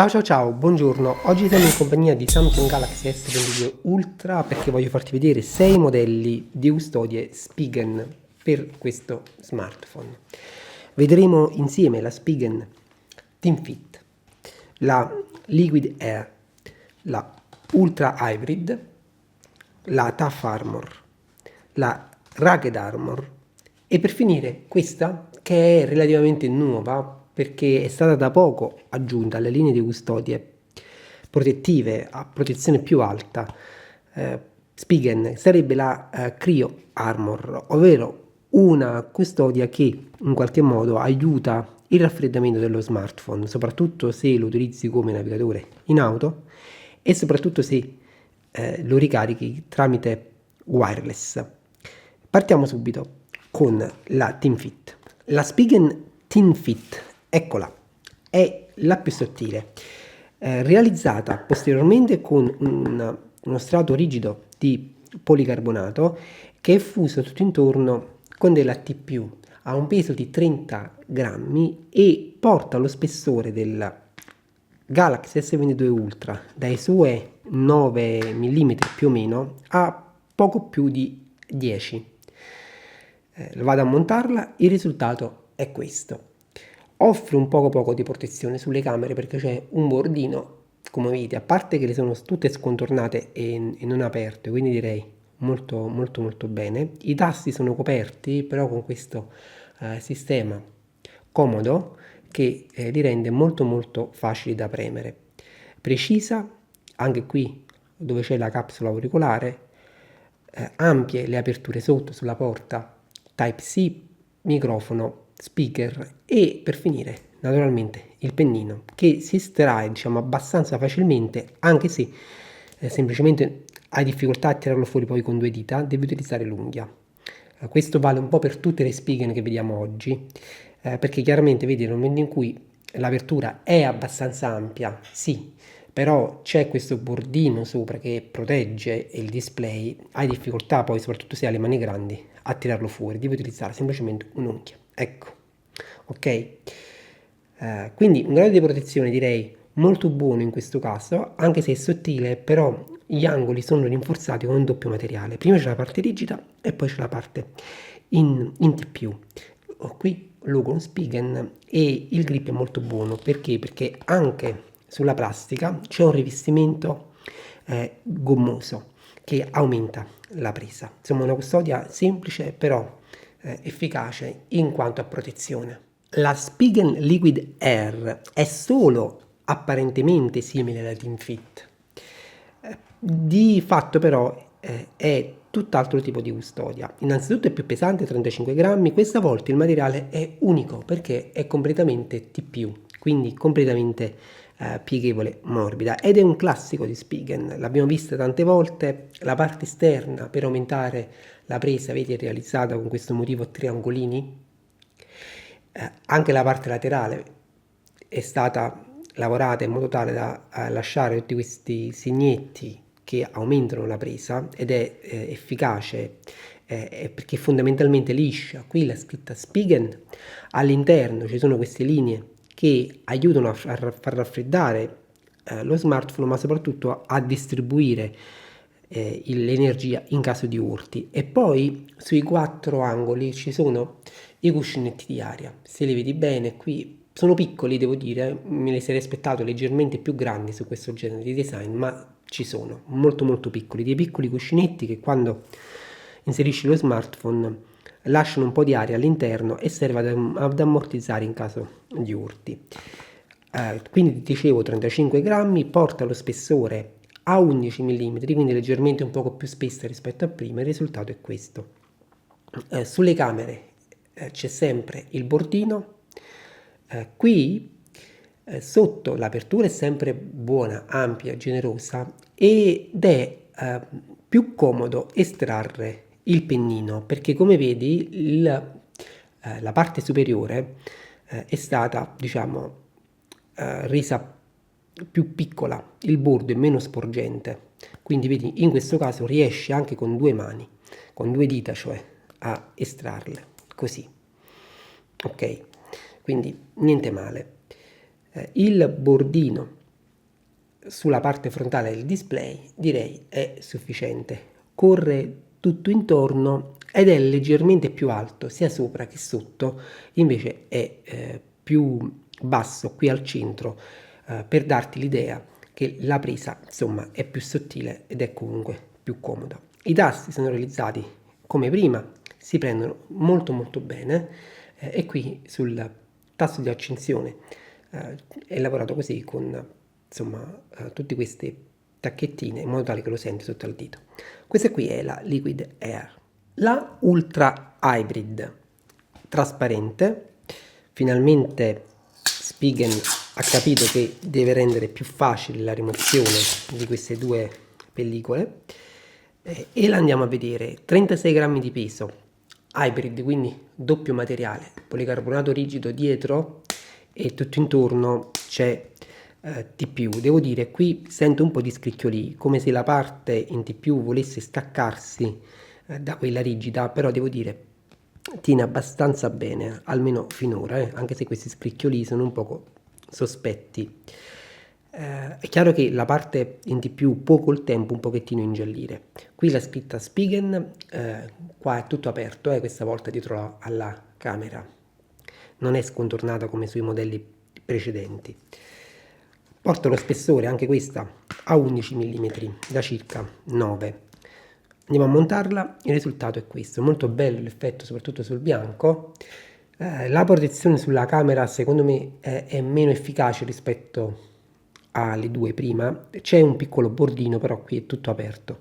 Ciao ciao ciao, buongiorno. Oggi siamo in compagnia di Samsung Galaxy S22 Ultra perché voglio farti vedere 6 modelli di custodie Spigen per questo smartphone. Vedremo insieme la Spigen ThinFit, la Liquid Air, la Ultra Hybrid, la Tough Armor, la Rugged Armor e per finire questa che è relativamente nuova perché è stata da poco aggiunta alle linee di custodie protettive a protezione più alta. Spigen sarebbe la Cryo Armor, ovvero una custodia che in qualche modo aiuta il raffreddamento dello smartphone, soprattutto se lo utilizzi come navigatore in auto e soprattutto se lo ricarichi tramite wireless. Partiamo subito con la ThinFit. La Spigen ThinFit, eccola, è la più sottile, realizzata posteriormente con uno strato rigido di policarbonato che è fuso tutto intorno con della T+, ha un peso di 30 grammi e porta lo spessore del Galaxy S22 Ultra dai suoi 9 mm più o meno a poco più di 10. Vado a montarla, il risultato è questo. Offre un poco di protezione sulle camere perché c'è un bordino, come vedete, a parte che le sono tutte scontornate e non aperte, quindi direi molto bene. I tasti sono coperti però con questo sistema comodo che li rende molto facili da premere. Precisa, anche qui dove c'è la capsula auricolare, ampie le aperture sotto sulla porta Type-C, microfono, speaker e per finire naturalmente il pennino che si estrae diciamo abbastanza facilmente, anche se semplicemente hai difficoltà a tirarlo fuori poi con due dita, devi utilizzare l'unghia. Questo vale un po' per tutte le Spigen che vediamo oggi, perché chiaramente vedi nel momento in cui l'apertura è abbastanza ampia, sì, però c'è questo bordino sopra che protegge il display, hai difficoltà poi, soprattutto se hai le mani grandi, a tirarlo fuori, devi utilizzare semplicemente un'unghia. Ecco, ok? Quindi un grado di protezione direi molto buono in questo caso, anche se è sottile, però gli angoli sono rinforzati con un doppio materiale. Prima c'è la parte rigida e poi c'è la parte in T+. Ho qui logo Spigen e il grip è molto buono perché anche sulla plastica c'è un rivestimento gommoso che aumenta la presa. Insomma, una custodia semplice però efficace in quanto a protezione. La Spigen Liquid Air è solo apparentemente simile alla ThinFit. Di fatto però è tutt'altro tipo di custodia. Innanzitutto è più pesante, 35 grammi, questa volta il materiale è unico perché è completamente T+, quindi completamente pieghevole, morbida ed è un classico di Spigen, l'abbiamo vista tante volte. La parte esterna per aumentare la presa, vedi, è realizzata con questo motivo a triangolini. Anche la parte laterale è stata lavorata in modo tale da lasciare tutti questi segnetti che aumentano la presa ed è efficace perché è fondamentalmente liscia. Qui la scritta Spigen, all'interno ci sono queste linee che aiutano a far raffreddare lo smartphone, ma soprattutto a distribuire l'energia in caso di urti. E poi sui 4 angoli ci sono i cuscinetti di aria, se li vedi bene qui sono piccoli, devo dire, me li sarei aspettato leggermente più grandi su questo genere di design, ma ci sono molto piccoli, dei piccoli cuscinetti che quando inserisci lo smartphone lasciano un po' di aria all'interno e serve ad ammortizzare in caso di urti. Quindi dicevo 35 grammi, porta lo spessore a 11 mm, quindi leggermente un poco più spessa rispetto a prima. Il risultato è questo. Sulle camere c'è sempre il bordino. Qui sotto l'apertura è sempre buona, ampia, generosa ed è più comodo estrarre il pennino perché come vedi la parte superiore è stata diciamo resa più piccola, il bordo è meno sporgente, quindi vedi in questo caso riesci anche con due mani, con due dita cioè, a estrarle così, ok? Quindi niente male. Il bordino sulla parte frontale del display direi è sufficiente. Corre tutto intorno ed è leggermente più alto sia sopra che sotto, invece è più basso qui al centro, per darti l'idea che la presa insomma è più sottile ed è comunque più comoda. I tasti sono realizzati come prima, si prendono molto bene, e qui sul tasto di accensione è lavorato così con insomma tutte queste tacchettine in modo tale che lo senti sotto al dito. Questa qui è la Liquid Air. La Ultra Hybrid trasparente, finalmente Spigen ha capito che deve rendere più facile la rimozione di queste due pellicole, e la andiamo a vedere. 36 grammi di peso, hybrid, quindi doppio materiale, policarbonato rigido dietro e tutto intorno c'è TPU. Devo dire, qui sento un po' di scricchioli, come se la parte in TPU volesse staccarsi da quella rigida, però devo dire tiene abbastanza bene, almeno finora, anche se questi scricchioli sono un poco sospetti. È chiaro che la parte in TPU può col tempo un pochettino ingiallire. Qui la scritta Spigen, qua è tutto aperto, questa volta dietro alla camera, non è scontornata come sui modelli precedenti. Porta lo spessore, anche questa, a 11 mm da circa 9. Andiamo a montarla, il risultato è questo, molto bello l'effetto soprattutto sul bianco. La protezione sulla camera secondo me è meno efficace rispetto alle due prima, c'è un piccolo bordino però qui è tutto aperto.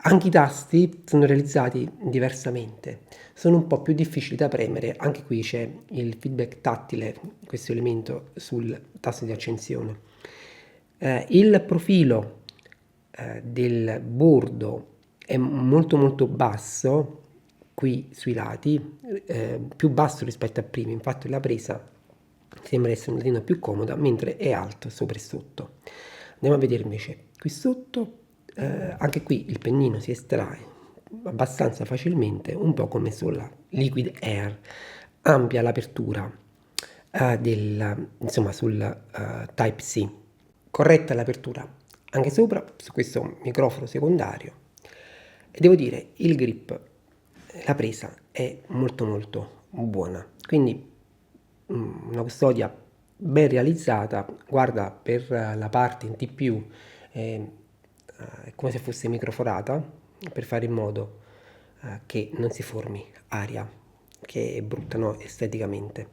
Anche i tasti sono realizzati diversamente, sono un po' più difficili da premere, anche qui c'è il feedback tattile, questo elemento sul tasto di accensione. Il profilo del bordo è molto basso qui sui lati, più basso rispetto a prima, infatti la presa sembra essere un latino più comoda, mentre è alto sopra e sotto. Andiamo a vedere invece qui sotto, anche qui il pennino si estrae abbastanza facilmente, un po' come sulla Liquid Air, ampia l'apertura insomma sul Type-C, corretta l'apertura anche sopra su questo microfono secondario, e devo dire il grip, la presa è molto buona, quindi una custodia ben realizzata. Guarda, per la parte in TPU è come se fosse microforata, per fare in modo che non si formi aria, che è brutta, no, esteticamente,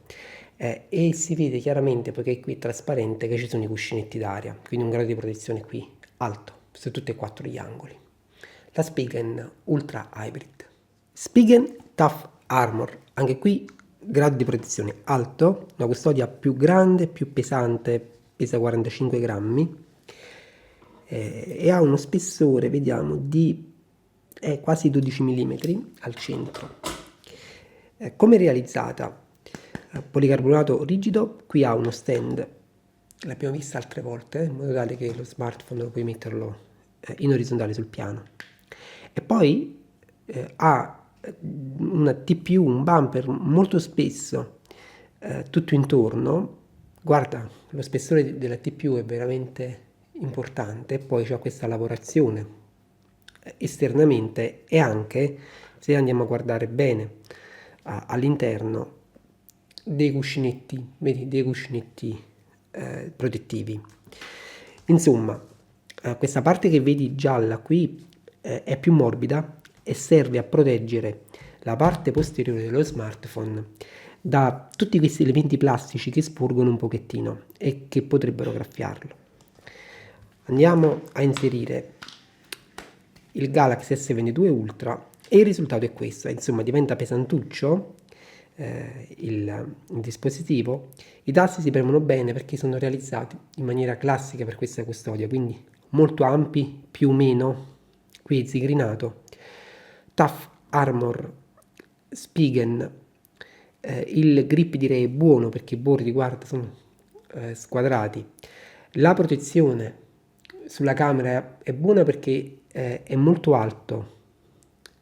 e si vede chiaramente, poiché qui è trasparente, che ci sono i cuscinetti d'aria, quindi un grado di protezione qui alto su tutti e quattro gli angoli. La Spigen Ultra Hybrid. Spigen Tough Armor, anche qui grado di protezione alto, una custodia più grande, più pesante, pesa 45 grammi, e ha uno spessore, vediamo, di quasi 12 mm al centro. Come è realizzata? Policarbonato rigido, qui ha uno stand, l'abbiamo vista altre volte, in modo tale che lo smartphone puoi metterlo in orizzontale sul piano. E poi ha una TPU, un bumper molto spesso tutto intorno. Guarda, lo spessore della TPU è veramente importante, e poi c'è questa lavorazione esternamente, e anche se andiamo a guardare bene all'interno dei cuscinetti, vedi, dei cuscinetti protettivi. Insomma, questa parte che vedi gialla qui è più morbida e serve a proteggere la parte posteriore dello smartphone da tutti questi elementi plastici che sporgono un pochettino e che potrebbero graffiarlo. Andiamo a inserire il Galaxy S22 Ultra e il risultato è questo, insomma diventa pesantuccio il dispositivo. I tasti si premono bene perché sono realizzati in maniera classica per questa custodia, quindi molto ampi, più o meno, qui è zigrinato. Tough Armor Spigen, il grip direi è buono perché i bordi, guarda, sono squadrati. La protezione sulla camera è buona perché è molto alto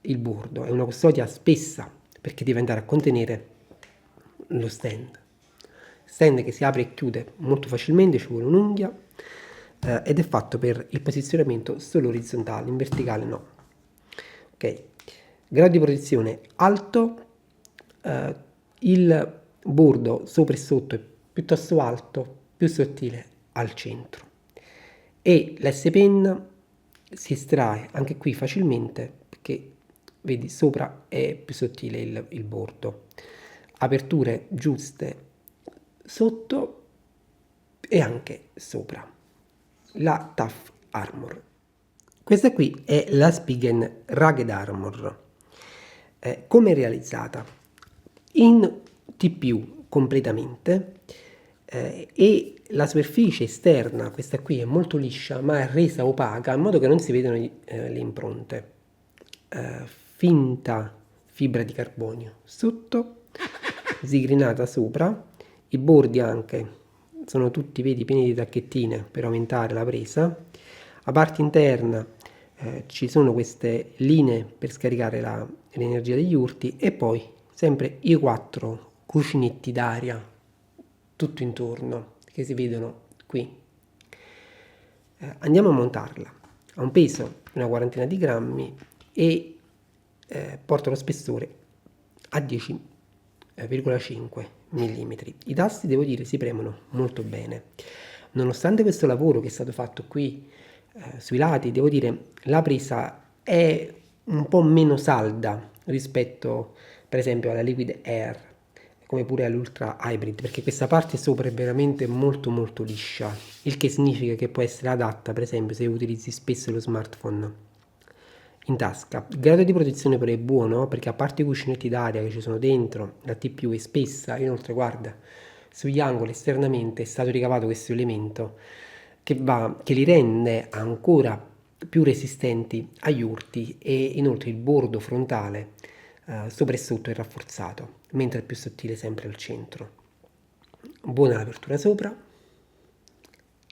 il bordo, è una custodia spessa perché deve andare a contenere lo stand che si apre e chiude molto facilmente, ci vuole un'unghia, ed è fatto per il posizionamento solo orizzontale, in verticale no. Ok, grado di protezione alto, il bordo sopra e sotto è piuttosto alto, più sottile al centro, e l'S Pen si estrae anche qui facilmente perché vedi sopra è più sottile il bordo, aperture giuste sotto e anche sopra. La Tough Armor, questa qui è la Spigen Rugged Armor. Come è realizzata? In TPU completamente, e la superficie esterna, questa qui, è molto liscia ma è resa opaca in modo che non si vedono le impronte. Finta fibra di carbonio sotto, zigrinata sopra, i bordi anche sono tutti, vedi, pieni di tacchettine per aumentare la presa. A parte interna ci sono queste linee per scaricare l'energia degli urti, e poi sempre i 4 cuscinetti d'aria tutto intorno che si vedono qui. Andiamo a montarla. Ha un peso di una quarantina di grammi e porta lo spessore a 10,5 mm. I tasti, devo dire, si premono molto bene. Nonostante questo lavoro che è stato fatto qui sui lati, devo dire, la presa è un po' meno salda rispetto per esempio alla Liquid Air, come pure all'Ultra Hybrid, perché questa parte sopra è veramente molto molto liscia, il che significa che può essere adatta per esempio se utilizzi spesso lo smartphone in tasca. Il grado di protezione però è buono, perché a parte i cuscinetti d'aria che ci sono dentro, la T più è spessa, inoltre guarda, sugli angoli esternamente è stato ricavato questo elemento che li rende ancora più resistenti agli urti, e inoltre il bordo frontale sopra e sotto è rafforzato, mentre è più sottile sempre al centro. Buona l'apertura sopra,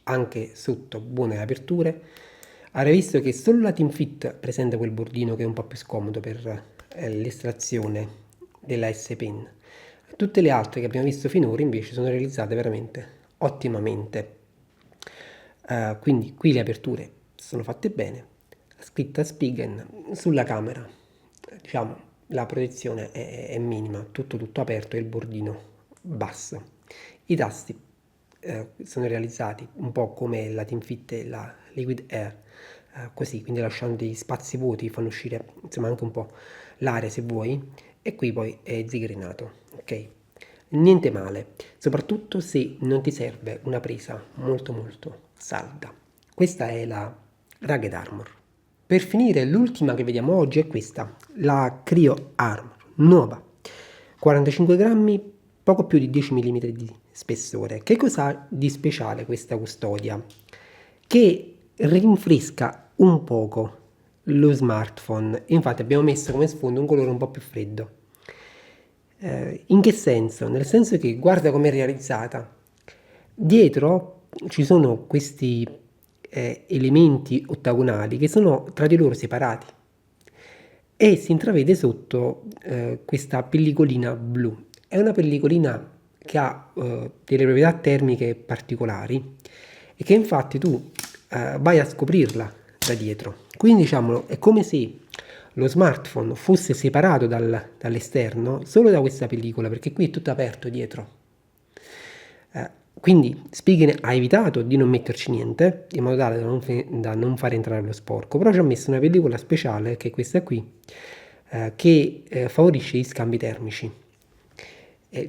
anche sotto buone le aperture. Avrei visto che solo la Team Fit presenta quel bordino che è un po' più scomodo per l'estrazione della S Pen. Tutte le altre che abbiamo visto finora invece sono realizzate veramente ottimamente. Quindi qui le aperture sono fatte bene, la scritta Spigen sulla camera, diciamo la protezione è minima, tutto aperto e il bordino basso. I tasti sono realizzati un po' come la Team Fit e la Liquid Air, così, quindi lasciando degli spazi vuoti, fanno uscire insomma anche un po' l'aria se vuoi, e qui poi è zigrinato, ok? Niente male, soprattutto se non ti serve una presa molto molto salda. Questa è la Rugged Armor. Per finire, l'ultima che vediamo oggi è questa, la Cryo Armor, nuova, 45 grammi, poco più di 10 mm di spessore. Che cos'ha di speciale questa custodia? Che rinfresca un poco lo smartphone. Infatti abbiamo messo come sfondo un colore un po' più freddo. In che senso? Nel senso che guarda come è realizzata. Dietro ci sono questi elementi ottagonali che sono tra di loro separati, e si intravede sotto questa pellicolina blu. È una pellicolina che ha delle proprietà termiche particolari e che infatti tu vai a scoprirla da dietro. Quindi diciamo è come se lo smartphone fosse separato dall'esterno solo da questa pellicola, perché qui è tutto aperto dietro. Quindi Spigen ha evitato di non metterci niente, in modo tale da non far entrare lo sporco, però ci ha messo una pellicola speciale, che è questa qui, che favorisce gli scambi termici.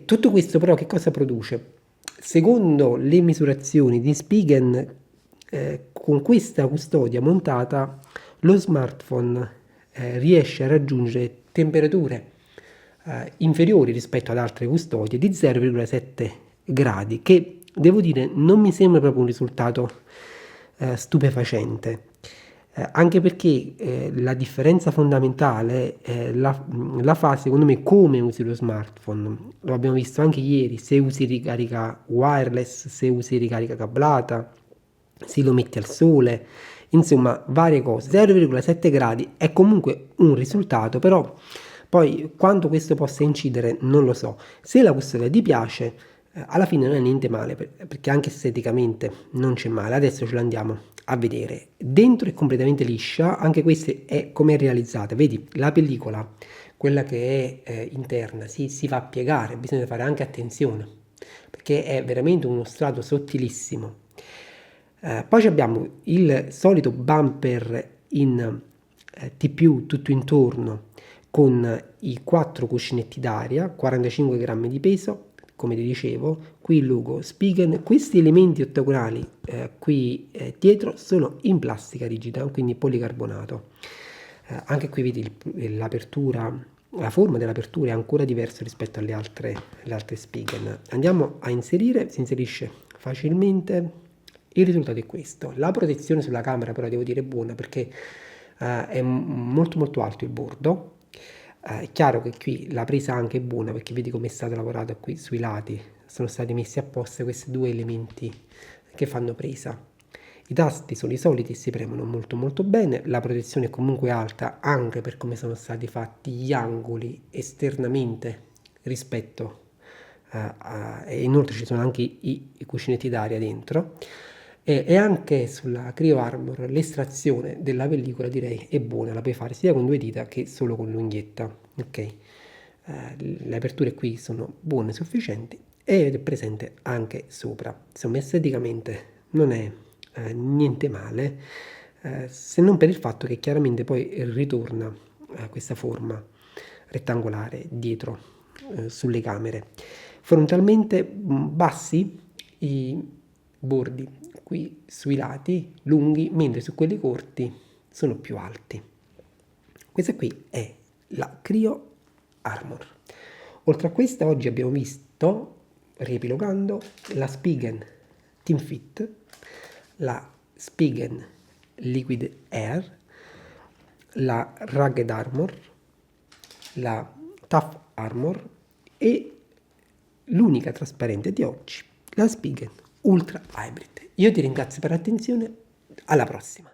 Tutto questo però che cosa produce? Secondo le misurazioni di Spigen, con questa custodia montata, lo smartphone riesce a raggiungere temperature inferiori rispetto ad altre custodie di 0,7 gradi, che devo dire non mi sembra proprio un risultato stupefacente, anche perché la differenza fondamentale la fa secondo me come usi lo smartphone. Lo abbiamo visto anche ieri: se usi ricarica wireless, se usi ricarica cablata, se lo metti al sole, insomma varie cose. 0,7 gradi è comunque un risultato, però poi quanto questo possa incidere non lo so. Se la custodia ti piace, alla fine non è niente male, perché anche esteticamente non c'è male. Adesso ce l'andiamo a vedere. Dentro è completamente liscia, anche questa è come è realizzata. Vedi, la pellicola, quella che è interna, si va a piegare, bisogna fare anche attenzione, perché è veramente uno strato sottilissimo. Poi abbiamo il solito bumper in TPU tutto intorno con i 4 cuscinetti d'aria, 45 grammi di peso, come ti dicevo, qui il logo Spigen. Questi elementi ottagonali qui dietro sono in plastica rigida, quindi policarbonato. Anche qui vedi l'apertura, la forma dell'apertura è ancora diversa rispetto alle altre Spigen. Andiamo a inserire, si inserisce facilmente. Il risultato è questo. La protezione sulla camera però devo dire è buona, perché è molto molto alto il bordo. È chiaro che qui la presa anche è buona, perché vedi come è stato lavorato qui sui lati, sono stati messi apposta questi due elementi che fanno presa. I tasti sono i soliti e si premono molto molto bene, la protezione è comunque alta anche per come sono stati fatti gli angoli esternamente rispetto e inoltre ci sono anche i cuscinetti d'aria dentro. E anche sulla Cryo Armor l'estrazione della pellicola direi è buona, la puoi fare sia con 2 dita che solo con l'unghietta, ok? Le aperture qui sono buone, sufficienti, ed è presente anche sopra. Insomma, esteticamente non è niente male, se non per il fatto che chiaramente poi ritorna questa forma rettangolare dietro sulle camere. Frontalmente bassi i bordi qui sui lati lunghi, mentre su quelli corti sono più alti. Questa qui è la Cryo Armor. Oltre a questa oggi abbiamo visto, riepilogando, la Spigen Team Fit, la Spigen Liquid Air, la Rugged Armor, la Tough Armor e l'unica trasparente di oggi, la Spigen Ultra Hybrid. Io ti ringrazio per l'attenzione, alla prossima!